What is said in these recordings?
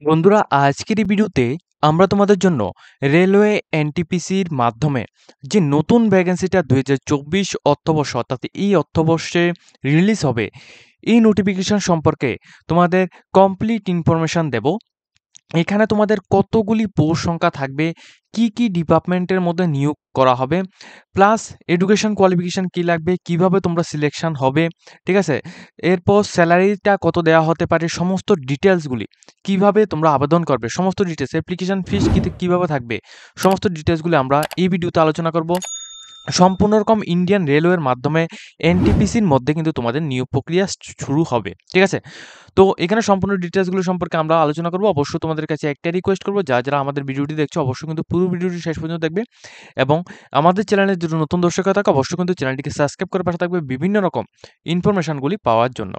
বন্ধুরা, আজকের এই ভিডিওতে আমরা তোমাদের জন্য রেলওয়ে এনটিপিসির মাধ্যমে যে নতুন ভ্যাকেন্সিটা 2024 অর্থবর্ষ অর্থাৎ এই অর্থবর্ষে রিলিজ হবে, এই নোটিফিকেশন সম্পর্কে তোমাদের কমপ্লিট ইনফরমেশন দেব। এখানে তোমাদের কতগুলি পোস্ট সংখ্যা থাকবে, কি কি ডিপার্টমেন্টের মধ্যে নিয়োগ করা হবে, প্লাস এডুকেশন কোয়ালিফিকেশন কি লাগবে, কিভাবে তোমরা সিলেকশন হবে, ঠিক আছে। এরপর স্যালারিটা কত দেওয়া হতে পারে, সমস্ত ডিটেলসগুলি কিভাবে তোমরা আবেদন করবে, সমস্ত ডিটেলস, অ্যাপ্লিকেশন ফিস কিভাবে থাকবে, সমস্ত ডিটেলসগুলি আমরা এই ভিডিওতে আলোচনা করব। সম্পূর্ণ রকম ইন্ডিয়ান রেলওয়ের মাধ্যমে এনটিপিসির মধ্যে কিন্তু তোমাদের নিয়োগ প্রক্রিয়া শুরু হবে, ঠিক আছে। তো এখানে সম্পূর্ণ ডিটেলসগুলো সম্পর্কে আমরা আলোচনা করব। অবশ্যই তোমাদের কাছে একটা রিকোয়েস্ট করব, যারা আমাদের ভিডিওটি দেখছো অবশ্যই কিন্তু পুরো ভিডিওটি শেষ পর্যন্ত দেখবে, এবং আমাদের চ্যানেলের যদি নতুন দর্শক থাকে অবশ্যই কিন্তু চ্যানেলটিকে সাবস্ক্রাইব করে পাশে থাকবে বিভিন্ন রকম ইনফরমেশনগুলি পাওয়ার জন্য।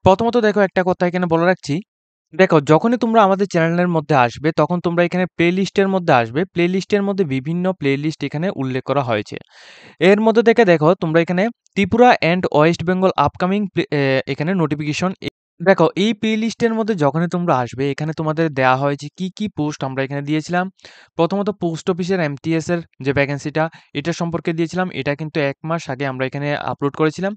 প্রথমত দেখো, একটা কথা এখানে বলে রাখছি, দেখো যখনই তোমরা আমাদের চ্যানেলের মধ্যে আসবে তখন তোমরা এখানে প্লে লিস্টের মধ্যে আসবে। প্লে লিস্টের মধ্যে বিভিন্ন প্লে লিস্ট এখানে উল্লেখ করা হয়েছে। এর মধ্যে থেকে দেখো তোমরা এখানে Tripura and West Bengal upcoming এখানে নোটিফিকেশন। দেখো এই প্লে লিস্টের মধ্যে যখনই তোমরা আসবে এখানে তোমাদের দেওয়া হয়েছে কি কি পোস্ট আমরা এখানে দিয়েছিলাম। প্রথমত পোস্ট অফিসের এমটিএস এর যে ভ্যাকেন্সিটা, এটা সম্পর্কে দিয়েছিলাম। এটা কিন্তু 1 মাস আগে আমরা এখানে আপলোড করেছিলাম।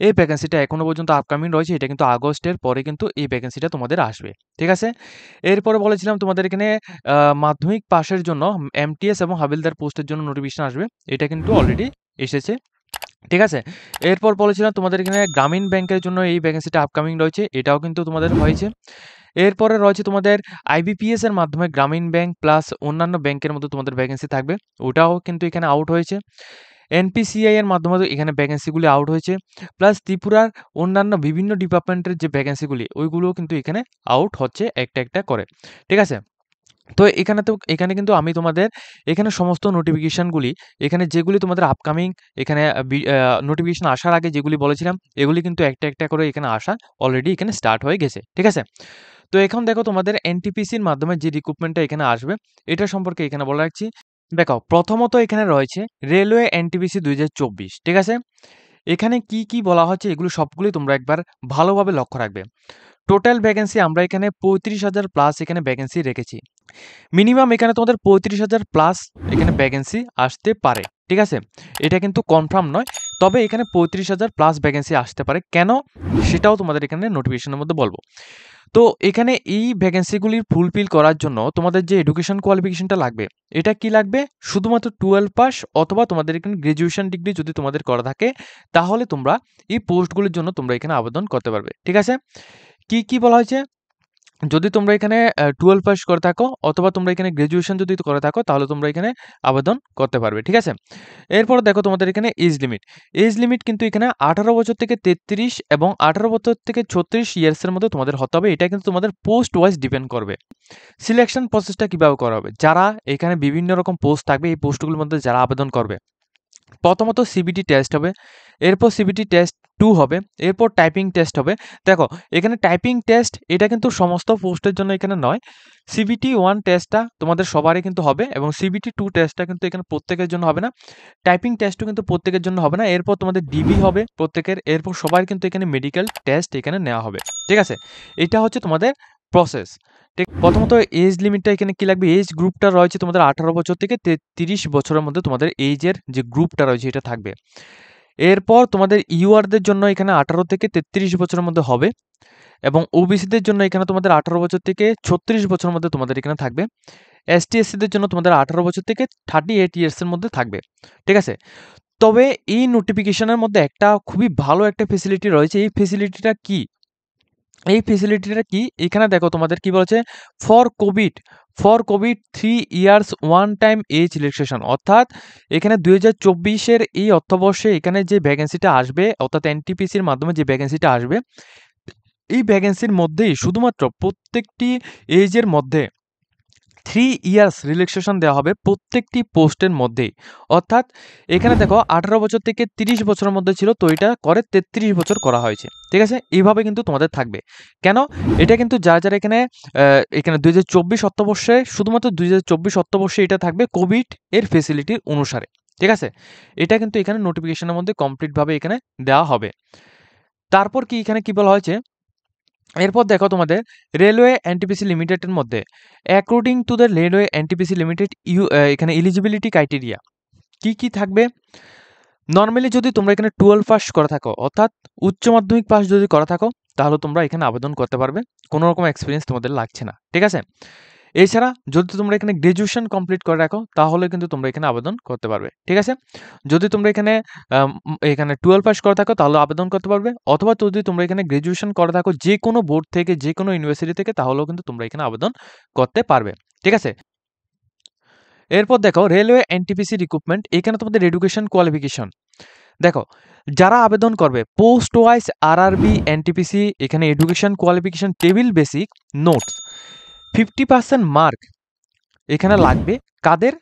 এই ভ্যাকেন্সিটা এখনো পর্যন্ত আপকামিং রয়েছে। এটা কিন্তু আগস্টের পরে কিন্তু এই ভ্যাকেন্সিটা তোমাদের আসবে, ঠিক আছে। এরপরে বলেছিলাম তোমাদের এখানে মাধ্যমিক পাশের জন্য এমটিএস এবং হাবিলদার পোস্টের জন্য নোটিফিকেশন আসবে। এটা কিন্তু অলরেডি এসেছে, ঠিক আছে। এরপর বলেছিলাম তোমাদের এখানে গ্রামীণ ব্যাংকের জন্য এই ভ্যাকেন্সিটা আপকামিং রয়েছে, এটাও কিন্তু তোমাদের হয়েছে। এরপরে রয়েছে তোমাদের আইবিপিএস এর মাধ্যমে গ্রামীণ ব্যাংক প্লাস অন্যান্য ব্যাংকের মধ্যে তোমাদের ভ্যাকেন্সি থাকবে, ওটাও কিন্তু এখানে আউট হয়েছে। এনপিসিআই এর মাধ্যমে এখানে ভ্যাকেন্সিগুলি আউট হয়েছে, প্লাস ত্রিপুরার অন্যান্য বিভিন্ন ডিপার্টমেন্টের যে ভ্যাকেন্সিগুলি ওইগুলোও কিন্তু এখানে আউট হচ্ছে একটা একটা করে, ঠিক আছে। তো এখানে কিন্তু আমি তোমাদের এখানে সমস্ত নোটিফিকেশনগুলি, এখানে যেগুলি তোমাদের আপকামিং, এখানে নোটিফিকেশন আসার আগে যেগুলি বলেছিলাম এগুলি কিন্তু একটা একটা করে এখানে আসা অলরেডি এখানে স্টার্ট হয়ে গেছে, ঠিক আছে। তো এখন দেখো তোমাদের এনটিপিসির মাধ্যমে যে রিক্রুটমেন্টটা এখানে আসবে এটা সম্পর্কে এখানে বলে রাখছি। দেখো প্রথমত এখানে রয়েছে রেলওয়ে এনটিপিসি 2024, ঠিক আছে। এখানে কি কি বলা হচ্ছে এগুলো সবগুলি তোমরা একবার ভালোভাবে লক্ষ্য রাখবে। টোটাল ভ্যাকেন্সি আমরা এখানে 35,000 প্লাস এখানে ভ্যাকেন্সি রেখেছি। মিনিমাম এখানে তোমাদের 35,000 প্লাস এখানে ভ্যাকেন্সি আসতে পারে, ঠিক আছে। এটা কিন্তু কনফার্ম নয়, তবে এখানে 35,000 প্লাস ভ্যাকেন্সি আসতে পারে। কেন সেটাও তোমাদের এখানে নোটিফিকেশনের মধ্যে বলবো। তো এখানে এই ভ্যাকেন্সিগুলির ফুলফিল করার জন্য তোমাদের যে এডুকেশন কোয়ালিফিকেশনটা লাগবে, এটা কি লাগবে, শুধুমাত্র 12 পাস অথবা তোমাদের এখানে গ্র্যাজুয়েশন ডিগ্রি যদি তোমাদের করা থাকে তাহলে তোমরা এই পোস্টগুলির জন্য তোমরা এখানে আবেদন করতে পারবে, ঠিক আছে। কি কি বলা হয়েছে, যদি তোমরা এখানে 12 পাস করে থাকো অথবা তোমরা এখানে গ্র্যাজুয়েশন যদি করে থাকো তাহলে তোমরা এখানে আবেদন করতে পারবে, ঠিক আছে। এরপর দেখো তোমাদের এখানে এজ লিমিট কিন্তু এখানে 18 বছর থেকে 33 এবং 18 বছর থেকে 36 ইয়ার্সের মধ্যে তোমাদের হতে হবে। এটা কিন্তু তোমাদের পোস্ট ওয়াইজ ডিপেন্ড করবে। সিলেকশন প্রসেসটা কিভাবে করা হবে, যারা এখানে বিভিন্ন রকম পোস্ট থাকবে এই পোস্টগুলোর মধ্যে যারা আবেদন করবে, প্রথমত সিবিটি টেস্ট হবে, এরপর সিবিটি টেস্ট 2 হবে, এরপর টাইপিং টেস্ট হবে। দেখো এখানে টাইপিং টেস্ট এটা কিন্তু সমস্ত পোস্টের জন্য এখানে নয়। সিবিটি 1 টেস্টটা তোমাদের সবারই কিন্তু হবে এবং সিবিটি 2 টেস্টটা কিন্তু এখানে প্রত্যেকের জন্য হবে না। টাইপিং টেস্টও কিন্তু প্রত্যেকের জন্য হবে না। এরপর তোমাদের ডিবি হবে প্রত্যেকের, এরপর সবার কিন্তু এখানে মেডিকেল টেস্ট এখানে নেওয়া হবে, ঠিক আছে। এটা হচ্ছে তোমাদের প্রসেস। ঠিক, প্রথমত এজ লিমিটটা এখানে কি লাগবে, এজ গ্রুপটা রয়েছে তোমাদের 18 বছর থেকে 33 বছরের মধ্যে তোমাদের এইজের যে গ্রুপটা রয়েছে এটা থাকবে। এরপর তোমাদের ইউআরদের জন্য এখানে 18 থেকে 33 বছরের মধ্যে হবে এবং ওবিসিদের জন্য এখানে তোমাদের 18 বছর থেকে 36 বছরের মধ্যে তোমাদের এখানে থাকবে। এসটি এসসিদের জন্য তোমাদের 18 বছর থেকে 38 ইয়ার্সের মধ্যে থাকবে, ঠিক আছে। তবে এই নোটিফিকেশনের মধ্যে একটা খুবই ভালো একটা ফেসিলিটি রয়েছে। এই ফেসিলিটিটা কি, এই ফেসিলিটিটা কি, এখানে দেখো তোমাদের কি বলেছে, for covid 3 years one time age relaxation, অর্থাৎ এখানে 2024-এর এই অর্থবর্ষে এখানে যে ভ্যাকেন্সিটা আসবে অর্থাৎ এনটিপিসির মাধ্যমে যে ভ্যাকেন্সিটা আসবে, এই ভ্যাকেন্সির মধ্যেই শুধুমাত্র প্রত্যেকটি এজের মধ্যে 3 ইয়ার্স রিল্যাক্সেশন দেওয়া হবে প্রত্যেকটি পোস্টের মধ্যেই। অর্থাৎ এখানে দেখো 18 বছর থেকে 30 বছরের মধ্যে ছিল, তো এটা করে 33 বছর করা হয়েছে, ঠিক আছে। এইভাবে কিন্তু তোমাদের থাকবে। কেন, এটা কিন্তু যারা যারা এখানে 2024 অর্থবর্ষে, শুধুমাত্র 2024 অর্থবর্ষে এটা থাকবে কোভিড এর ফেসিলিটির অনুসারে, ঠিক আছে। এটা কিন্তু এখানে নোটিফিকেশনের মধ্যে কমপ্লিটভাবে এখানে দেওয়া হবে। তারপর কি এখানে কি বলা হয়েছে, এরপর দেখো তোমাদের রেলওয়ে এনটিপিসি লিমিটেডের মধ্যে according to the railway NTPC limited এখানে এলিজিবিলিটি ক্রাইটেরিয়া কি থাকবে। নর্মালি যদি তোমরা এখানে 12 পাস করা থাকো, অর্থাৎ উচ্চ মাধ্যমিক পাস যদি করা থাকো, তাহলে তোমরা এখানে আবেদন করতে পারবে, কোনো রকম এক্সপিরিয়েন্স তোমাদের লাগছে না, ঠিক আছে। এছাড়া যদি তোমরা এখানে গ্র্যাজুয়েশন কমপ্লিট করে রাখো, তাহলে কিন্তু তোমরা এখানে আবেদন করতে পারবে, ঠিক আছে। যদি তোমরা এখানে 12 পাস করা থাকো, তাহলে আবেদন করতে পারবে, অথবা যদি তোমরা এখানে গ্র্যাজুয়েশন করে থাকো যে কোনো বোর্ড থেকে, যে কোনো ইউনিভার্সিটি থেকে, তাহলেও কিন্তু তোমরা এখানে আবেদন করতে পারবে, ঠিক আছে। এরপর দেখো রেলওয়ে এনটিপিসি রিক্রুটমেন্ট, এখানে তোমাদের এডুকেশন কোয়ালিফিকেশন দেখো, যারা আবেদন করবে পোস্ট ওয়াইজ আরআরবি এনটিপিসি, এখানে education qualification table basic notes 50% mark এখানে লাগবে কাদের,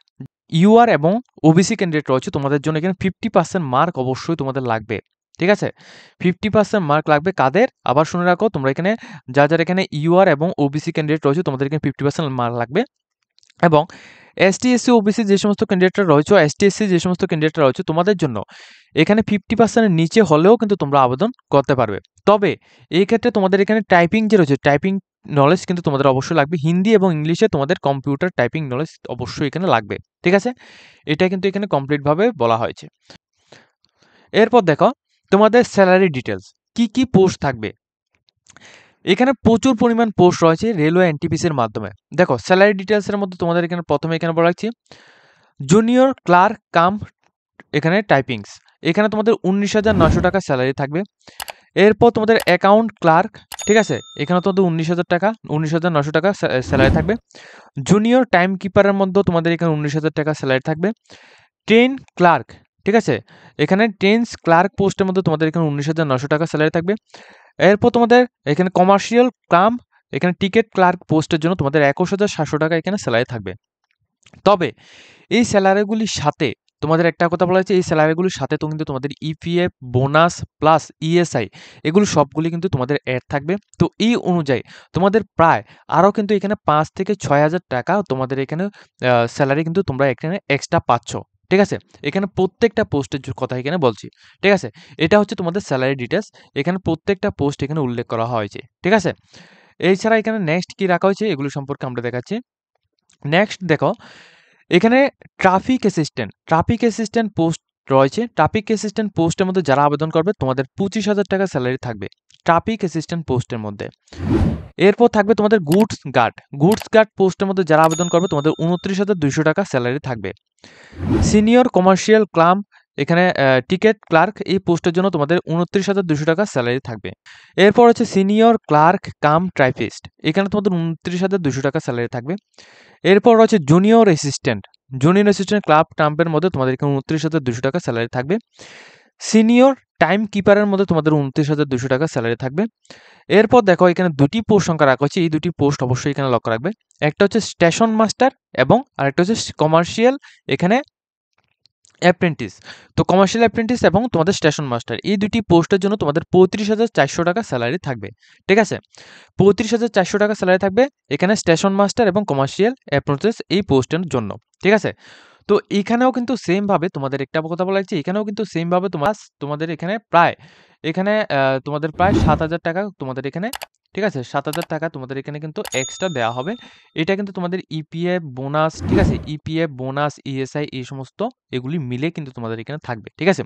ইউআর এবং ওবিসি ক্যান্ডিডেট রয়েছে তোমাদের জন্য এখানে 50% মার্ক অবশ্যই তোমাদের লাগবে, ঠিক আছে। 50% মার্ক লাগবে কাদের, আবার শুনে রাখো তোমরা এখানে যারা এখানে ইউআর এবং ওবিসি ক্যান্ডিডেট রয়েছে তোমাদের এখানে 50% মার্ক লাগবে। এবং এসটি এসসি ওবিসি যে সমস্ত ক্যান্ডিডেটরা রয়েছে, এসটি এসসি যে সমস্ত ক্যান্ডিডেটরা রয়েছে তোমাদের জন্য এখানে 50%-এর নিচে হলেও কিন্তু তোমরা আবেদন করতে পারবে। তবে এই ক্ষেত্রে তোমাদের এখানে টাইপিং যে রয়েছে, টাইপিং নলেজ কিন্তু তোমাদের অবশ্যই লাগবে। হিন্দি এবং ইংলিশে তোমাদের কম্পিউটার টাইপিং নলেজ অবশ্যই এখানে লাগবে, ঠিক আছে। এটা কিন্তু এখানে কমপ্লিটভাবে বলা হয়েছে। এরপর দেখো তোমাদের স্যালারি ডিটেলস, কি পোস্ট থাকবে। এখানে প্রচুর পরিমাণ পোস্ট রয়েছে রেলওয়ে এনটিপিসির মাধ্যমে। দেখো স্যালারি ডিটেলসের মধ্যে তোমাদের এখানে প্রথমে এখানে বলা রাখছি জুনিয়র ক্লার্ক কাম এখানে টাইপিংস, এখানে তোমাদের 19,900 টাকা স্যালারি থাকবে। এরপর তোমাদের অ্যাকাউন্ট ক্লার্ক, ঠিক আছে, এখানে তোমাদের 19,900 টাকা স্যালারি থাকবে। জুনিয়র টাইম কিপারের মধ্যেও তোমাদের এখানে 19,000 টাকা স্যালারি থাকবে। ট্রেন ক্লার্ক, ঠিক আছে, এখানে ট্রেনস ক্লার্ক পোস্টের মধ্যে তোমাদের এখানে 19,900 টাকা স্যালারি থাকবে। এরপর তোমাদের এখানে কমার্শিয়াল কাম এখানে টিকিট ক্লার্ক পোস্টের জন্য তোমাদের 21,700 টাকা এখানে স্যালারি থাকবে। তবে এই স্যালারিগুলির সাথে তোমাদের একটা কথা বলা হয়েছে, এই স্যালারিগুলির সাথে তো কিন্তু তোমাদের ইপিএফ বোনাস প্লাস ইএসআই এগুলো সবগুলি কিন্তু তোমাদের অ্যাড থাকবে। তো এই অনুযায়ী তোমাদের প্রায় আরও কিন্তু এখানে 5 থেকে 6,000 টাকা তোমাদের এখানে স্যালারি কিন্তু তোমরা এখানে এক্সট্রা পাচ্ছ, ঠিক আছে। এখানে প্রত্যেকটা পোস্টের কথা এখানে বলছি, ঠিক আছে। এটা হচ্ছে তোমাদের স্যালারি ডিটেলস, এখানে প্রত্যেকটা পোস্ট এখানে উল্লেখ করা হয়েছে, ঠিক আছে। এছাড়া এখানে নেক্সট কি রাখা হয়েছে এগুলো সম্পর্কে আমরা দেখাচ্ছি। নেক্সট দেখো এখানে ট্রাফিক অ্যাসিস্ট্যান্ট পোস্ট রয়েছে। ট্রাফিক অ্যাসিস্ট্যান্ট পোস্টের মধ্যে যারা আবেদন করবে তোমাদের 25,000 টাকা স্যালারি থাকবে ট্রাফিক অ্যাসিস্ট্যান্ট পোস্টের মধ্যে। এরপর থাকবে তোমাদের গুডস গার্ড পোস্টের মধ্যে যারা আবেদন করবে তোমাদের 29,200 টাকা স্যালারি থাকবে। সিনিয়র কমার্শিয়াল ক্লাম এখানে টিকেট ক্লার্ক এই পোস্টের জন্য তোমাদের 29,200 টাকা স্যালারি থাকবে। এরপর হচ্ছে সিনিয়র ক্লার্ক কাম টাইপিস্ট, এখানে তোমাদের 29,200 টাকা স্যালারি থাকবে। এরপর রয়েছে জুনিয়র অ্যাসিস্ট্যান্ট ক্লাব টাম্পের মধ্যে তোমাদের এখানে 29,200 টাকা স্যালারি থাকবে। সিনিয়র টাইম কিপারের মধ্যে তোমাদের 29,200 টাকা স্যালারি থাকবে। এরপর দেখো এখানে দুটি পোস্ট সংখ্যা রাখা হচ্ছে, এই দুটি পোস্ট অবশ্যই এখানে লক্ষ্য রাখবে। একটা হচ্ছে স্টেশন মাস্টার এবং আরেকটা হচ্ছে কমার্শিয়াল এখানে অ্যাপ্রেন্টিস। তো কমার্শিয়াল অ্যাপ্রেন্টিস এবং তোমাদের স্টেশন মাস্টার এই দুটি পোস্টের জন্য তোমাদের 35,400 টাকা স্যালারি থাকবে, ঠিক আছে। 35,400 টাকা স্যালারি থাকবে এখানে স্টেশন মাস্টার এবং কমার্শিয়াল অ্যাপ্রেন্টিস এই পোস্টের জন্য, ঠিক আছে। তো এখানেও কিন্তু সেমভাবে তোমাদের একটা কথা বলা হচ্ছে, এখানেও কিন্তু সেমভাবে তোমাদের এখানে তোমাদের প্রায় 7,000 টাকা তোমাদের এখানে, ঠিক আছে, 7,000 টাকা তোমাদের এখানে কিন্তু এক্সট্রা দেওয়া হবে। এটা কিন্তু তোমাদের ইপিএফ বোনাস, ঠিক আছে, ইপিএফ বোনাস ইএসআই এই সমস্ত এগুলি মিলে কিন্তু তোমাদের এখানে থাকবে, ঠিক আছে।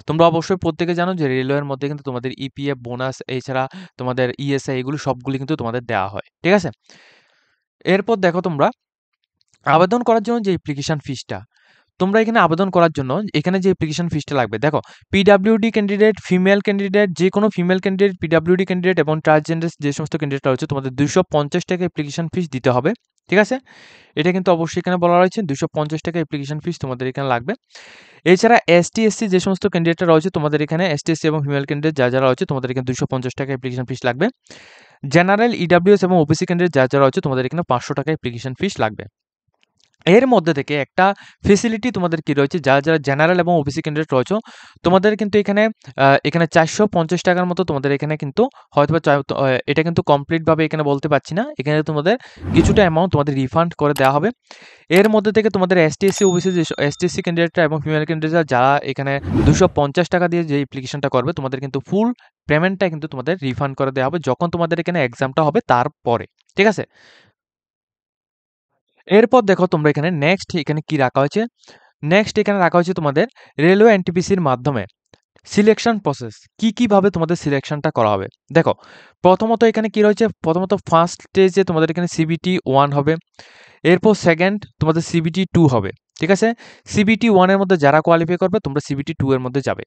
তোমরা অবশ্যই প্রত্যেকে জানো যে রেলওয়ের মধ্যে কিন্তু তোমাদের ইপিএফ বোনাস এছাড়া তোমাদের ইএসআই এগুলো সবগুলি কিন্তু তোমাদের দেওয়া হয়, ঠিক আছে। এরপর দেখো তোমরা আবেদন করার জন্য যে অ্যাপ্লিকেশন ফিসটা, তোমরা এখানে আবেদন করার জন্য এখানে যে অ্যাপ্লিকেশন ফিসটা লাগবে, দেখো পিডাব্লিউডি ক্যান্ডিডেট, ফিমেল ক্যান্ডিডেট, যে কোনো ফিমেল ক্যান্ডিডেট, পিডাব্লিউডি ক্যান্ডিডেট এবং ট্রান্সজেন্ডার যে সমস্ত ক্যান্ডিডেট রয়েছে তোমাদের 250 টাকা অ্যাপ্লিকেশন ফিস দিতে হবে, ঠিক আছে। এটা কিন্তু অবশ্যই এখানে বলা রয়েছে 250 টাকা অ্যাপ্লিকেশন ফিস তোমাদের এখানে লাগবে। এছাড়া এসটি এসসি যে সমস্ত ক্যান্ডিডেটরা রয়েছে তোমাদের এখানে এসটি এসসি এবং ফিমেল ক্যান্ডিডেট যারা রয়েছে তোমাদের এখানে 250 টাকা অ্যাপ্লিকেশন ফিস লাগবে। জেনারেল ইডাব্লিউএস এবং ওবিসি ক্যান্ডিডেট যারা রয়েছে তোমাদের এখানে 500 টাকা অ্যাপ্লিকেশন ফিস লাগবে। এর মধ্যে থেকে একটা ফেসিলিটি তোমাদের কি রয়েছে, যারা জেনারেল এবং ওবিসি ক্যান্ডিডেট রয়েছো, তোমাদের কিন্তু এখানে ৳৪৫০ মতো তোমাদের এখানে কিন্তু হয়তোবা এটা কিন্তু কমপ্লিট ভাবে এখানে বলতে পারছি না। এখানে তোমাদের কিছুটা অ্যামাউন্ট তোমাদের রিফান্ড করে দেওয়া হবে। এর মধ্যে থেকে তোমাদের ST, SC, OBC ST, SC ক্যান্ডিডেটরা এবং ফিমেল ক্যান্ডিডেটরা যারা এখানে ৳২৫০ দিয়ে যে অ্যাপ্লিকেশনটা করবে, তোমাদের কিন্তু ফুল পেমেন্টটা কিন্তু তোমাদের রিফান্ড করে দেওয়া হবে যখন তোমাদের এখানে এক্সামটা হবে তারপরে। ঠিক আছে? এরপর দেখো তোমরা এখানে নেক্সট এখানে কি রাখা হয়েছে? নেক্সট এখানে রাখা হয়েছে তোমাদের রেলওয়ে এনটিপিসির মাধ্যমে সিলেকশন প্রসেস কিভাবে তোমাদের সিলেকশনটা করা হবে। দেখো, প্রথমত এখানে কি রয়েছে, প্রথমত ফার্স্ট স্টেজে তোমাদের এখানে সিবিটি 1 হবে, এরপর সেকেন্ড তোমাদের সিবিটি 2 হবে। ঠিক আছে? সিবিটি 1 এর মধ্যে যারা কোয়ালিফাই করবে তোমরা সিবিটি 2 এর মধ্যে যাবে।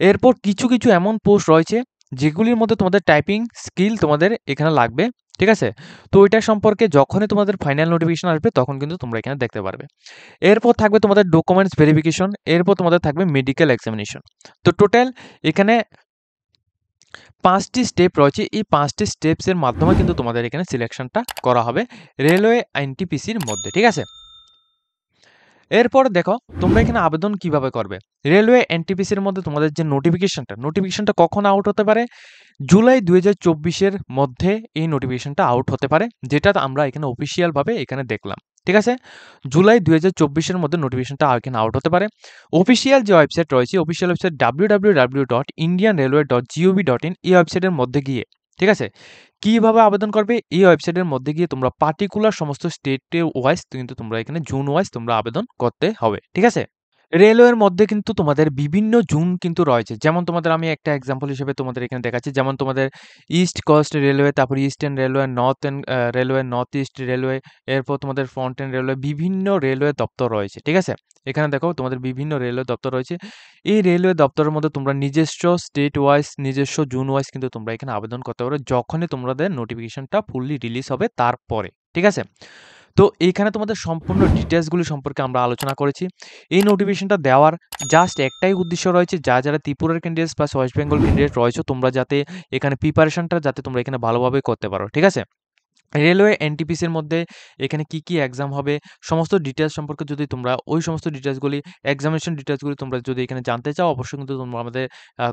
এরপর কিছু এমন পোস্ট রয়েছে যেগুলির মধ্যে তোমাদের টাইপিং স্কিল তোমাদের এখানে লাগবে। ঠিক আছে? তো এটা সম্পর্কে যখনই তোমাদের ফাইনাল নোটিফিকেশন আসবে তখন কিন্তু তোমরা এখানে দেখতে পারবে। এরপর থাকবে তোমাদের ডকুমেন্টস ভেরিফিকেশন, এরপর তোমাদের থাকবে মেডিকেল এক্সামিনেশন। তো টোটাল এখানে ৫ টি স্টেপ রয়েছে। এই ৫ টি স্টেপসের মাধ্যমে কিন্তু তোমাদের এখানে সিলেকশনটা করা হবে রেলওয়ে এনটিপিসির মধ্যে। ঠিক আছে? এরপর দেখো তোমরা এখানে আবেদন কিভাবে করবে। রেলওয়ে এনটিপিসির মধ্যে তোমাদের যে নোটিফিকেশনটা কখন আউট হতে পারে? জুলাই ২০২৪ এর মধ্যে এই নোটিফিকেশনটা আউট হতে পারে, যেটা আমরা এখানে অফিসিয়াল ভাবে এখানে দেখলাম। ঠিক আছে? জুলাই ২০২৪ এর মধ্যে নোটিফিকেশনটা এখানে আউট হতে পারে। অফিসিয়াল যে ওয়েবসাইট রয়েছে, অফিসিয়াল ওয়েবসাইট www.indianrailway.gov.in, এই ওয়েবসাইটের মধ্যে গিয়ে, ঠিক আছে? কিভাবে আবেদন করবে? এই ওয়েবসাইটের মধ্যে গিয়ে তোমরা পার্টিকুলার সমস্ত স্টেটে ওয়াইজ কিন্তু তোমরা এখানে জোন ওয়াইজ তোমরা আবেদন করতে হবে। ঠিক আছে? রেলওয়ের মধ্যে কিন্তু তোমাদের বিভিন্ন জোন কিন্তু রয়েছে। যেমন তোমাদের আমি একটা এক্সাম্পল হিসেবে তোমাদের এখানে দেখাচ্ছি। যেমন তোমাদের ইস্ট কোস্ট রেলওয়ে, তারপর eastern railway, northern railway, north east railway, এরপর তোমাদের ফ্রন্টেন রেলওয়ে, বিভিন্ন রেলওয়ে দপ্তর রয়েছে। ঠিক আছে? এখানে দেখো তোমাদের বিভিন্ন রেলওয়ে দপ্তর রয়েছে। এই রেলওয়ে দপ্তরের মধ্যে তোমরা নিজস্ব স্টেট ওয়াইজ, নিজস্ব জোন ওয়াইজ কিন্তু তোমরা এখানে আবেদন করতে পারো যখনই তোমাদের নোটিফিকেশনটা ফুললি রিলিজ হবে তারপরে। ঠিক আছে? তো এইখানে তোমাদের সম্পূর্ণ ডিটেইলসগুলি সম্পর্কে আমরা আলোচনা করেছি। এই নোটিফিকেশনটা দেওয়ার জাস্ট একটাই উদ্দেশ্য রয়েছে, যারা ত্রিপুরার candidates plus West Bengal candidate রয়েছে, তোমরা যাতে এখানে প্রিপারেশনটা যাতে তোমরা এখানে ভালোভাবে করতে পারো। ঠিক আছে? রেলওয়ে এনটিপিসির মধ্যে এখানে কি এক্সাম হবে, সমস্ত ডিটেইলস সম্পর্কে যদি তোমরা ওই সমস্ত ডিটেইলসগুলি, এক্সামিনেশন ডিটেইলসগুলি তোমরা যদি এখানে জানতে চাও, অবশ্যই কিন্তু তোমরা আমাদের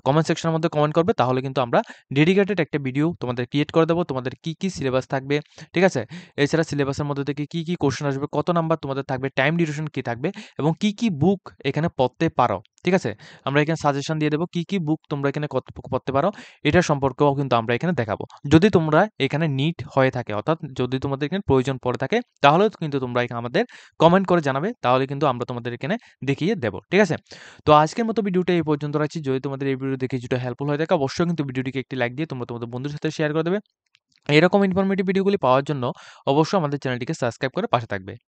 কমেন্ট সেকশনের মধ্যে কমেন্ট করবে। তাহলে কিন্তু আমরা ডেডিকেটেড একটা ভিডিও তোমাদের ক্রিয়েট করে দেবো। তোমাদের কি সিলেবাস থাকবে, ঠিক আছে? এছাড়া সিলেবাসের মধ্যে থেকে কি কোশ্চেন আসবে, কত নাম্বার তোমাদের থাকবে, টাইম ডিউরেশন কি থাকবে এবং কি বুক এখানে পড়তে পারো। ঠিক আছে? আমরা এখানে সাজেশন দিয়ে দেবো কি বুক তোমরা এখানে পড়তে পারো। এটা সম্পর্কেও কিন্তু আমরা এখানে দেখাবো। যদি তোমরা এখানে নিড হয়ে থাকে, অর্থাৎ যদি তোমাদের এখানে প্রয়োজন পড়ে থাকে, তাহলেও কিন্তু তোমরা এখানে আমাদের কমেন্ট করে জানাবে। তাহলে কিন্তু আমরা তোমাদের এখানে দেখিয়ে দেব। ঠিক আছে? তো আজকের মতো ভিডিওটা এই পর্যন্ত রাখছি। যদি তোমাদের এই ভিডিও দেখে কিছুটা হেল্পফুল হয়ে থাকে, অবশ্যই কিন্তু ভিডিওটিকে একটি লাইক দিয়ে তোমরা তোমাদের বন্ধুদের সাথে শেয়ার করে দেবে। এরকম ইনফরমেটিভ ভিডিওগুলি পাওয়ার জন্য অবশ্যই আমাদের চ্যানেলটিকে সাবস্ক্রাইব করে পাশে থাকবে।